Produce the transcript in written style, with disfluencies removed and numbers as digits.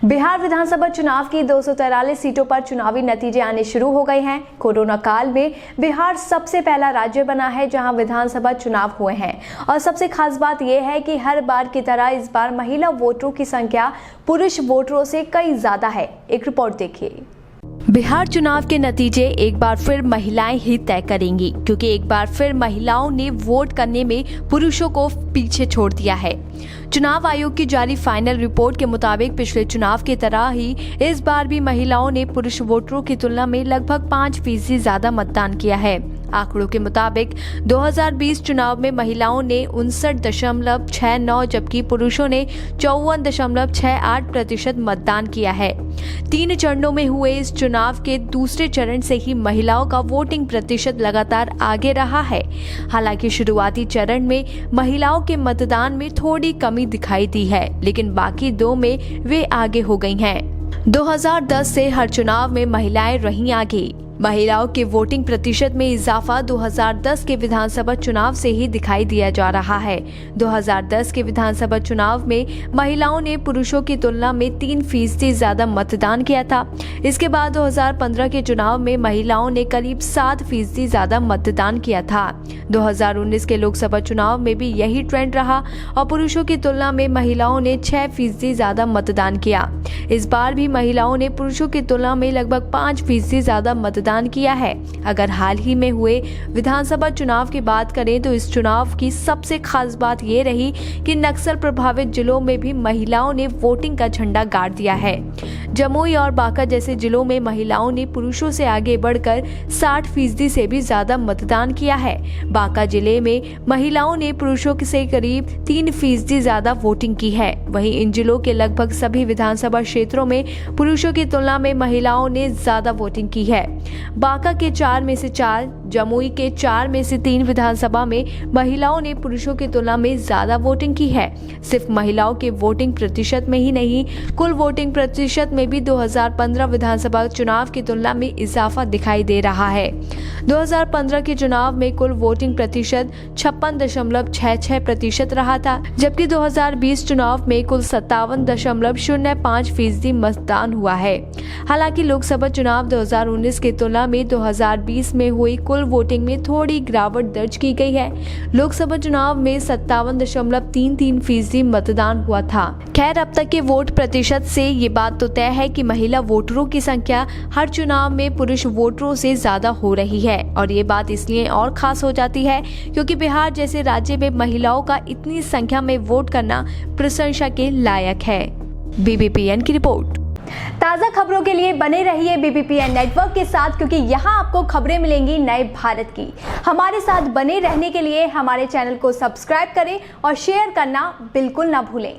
बिहार विधानसभा चुनाव की 243 सीटों पर चुनावी नतीजे आने शुरू हो गए हैं। कोरोना काल में बिहार सबसे पहला राज्य बना है जहां विधानसभा चुनाव हुए हैं और सबसे खास बात यह है कि हर बार की तरह इस बार महिला वोटरों की संख्या पुरुष वोटरों से कई ज्यादा है। एक रिपोर्ट देखिए। बिहार चुनाव के नतीजे एक बार फिर महिलाएं ही तय करेंगी, क्योंकि एक बार फिर महिलाओं ने वोट करने में पुरुषों को पीछे छोड़ दिया है। चुनाव आयोग की जारी फाइनल रिपोर्ट के मुताबिक पिछले चुनाव की तरह ही इस बार भी महिलाओं ने पुरुष वोटरों की तुलना में लगभग 5% ज्यादा मतदान किया है। आंकड़ों के मुताबिक 2020 चुनाव में महिलाओं ने 59.69 जबकि पुरुषों ने 54.68% मतदान किया है। 3 चरणों में हुए इस चुनाव के दूसरे चरण से ही महिलाओं का वोटिंग प्रतिशत लगातार आगे रहा है। हालांकि शुरुआती चरण में महिलाओं के मतदान में थोड़ी कमी दिखाई दी है, लेकिन बाकी 2 में वे आगे हो गई हैं। 2010 से हर चुनाव में महिलाएं रहीं आगे। महिलाओं के वोटिंग प्रतिशत में इजाफा 2010 के विधानसभा चुनाव से ही दिखाई दिया जा रहा है। 2010 के विधानसभा चुनाव में महिलाओं ने पुरुषों की तुलना में 3% ज्यादा मतदान किया था। इसके बाद 2015 के चुनाव में महिलाओं ने करीब 7% ज्यादा मतदान किया था। 2019 के लोकसभा चुनाव में भी यही ट्रेंड रहा और पुरुषों की तुलना में महिलाओं ने 6% ज्यादा मतदान किया। इस बार भी महिलाओं ने पुरुषों की तुलना में लगभग 5% ज्यादा मतदान किया है। अगर हाल ही में हुए विधानसभा चुनाव की बात करें तो इस चुनाव की सबसे खास बात ये रही कि नक्सल प्रभावित जिलों में भी महिलाओं ने वोटिंग का झंडा गाड़ दिया है। जमुई और बांका जैसे जिलों में महिलाओं ने पुरुषों से आगे बढ़कर 60% से भी ज्यादा मतदान किया है। बांका जिले में महिलाओं ने पुरुषों से करीब 3% ज्यादा वोटिंग की है। वहीं इन जिलों के लगभग सभी विधानसभा क्षेत्रों में पुरुषों की तुलना में महिलाओं ने ज्यादा वोटिंग की है। बांका के 4 में से 4, जमुई के 4 में से 3 विधानसभा में महिलाओं ने पुरुषों की तुलना में ज्यादा वोटिंग की है। सिर्फ महिलाओं के वोटिंग प्रतिशत में ही नहीं, कुल वोटिंग प्रतिशत में भी 2015 विधानसभा चुनाव की तुलना में इजाफा दिखाई दे रहा है। 2015 के चुनाव में कुल वोटिंग प्रतिशत 56.66% रहा था, जबकि 2020 चुनाव में कुल 57.05% मतदान हुआ है। हालांकि लोकसभा चुनाव 2019 की तुलना में 2020 में हुई कुल वोटिंग में थोड़ी गिरावट दर्ज की गई है। लोकसभा चुनाव में 57.33% मतदान हुआ था। खैर, अब तक के वोट प्रतिशत से ये बात तो तय है कि महिला वोटरों की संख्या हर चुनाव में पुरुष वोटरों से ज्यादा हो रही है और ये बात इसलिए और खास हो जाती है क्योंकि बिहार जैसे राज्य में महिलाओं का इतनी संख्या में वोट करना प्रशंसा के लायक है। BBPN की रिपोर्ट। ताज़ा खबरों के लिए बने रहिए BBPN नेटवर्क के साथ, क्योंकि यहाँ आपको खबरें मिलेंगी नए भारत की। हमारे साथ बने रहने के लिए हमारे चैनल को सब्सक्राइब करें और शेयर करना बिल्कुल ना भूलें।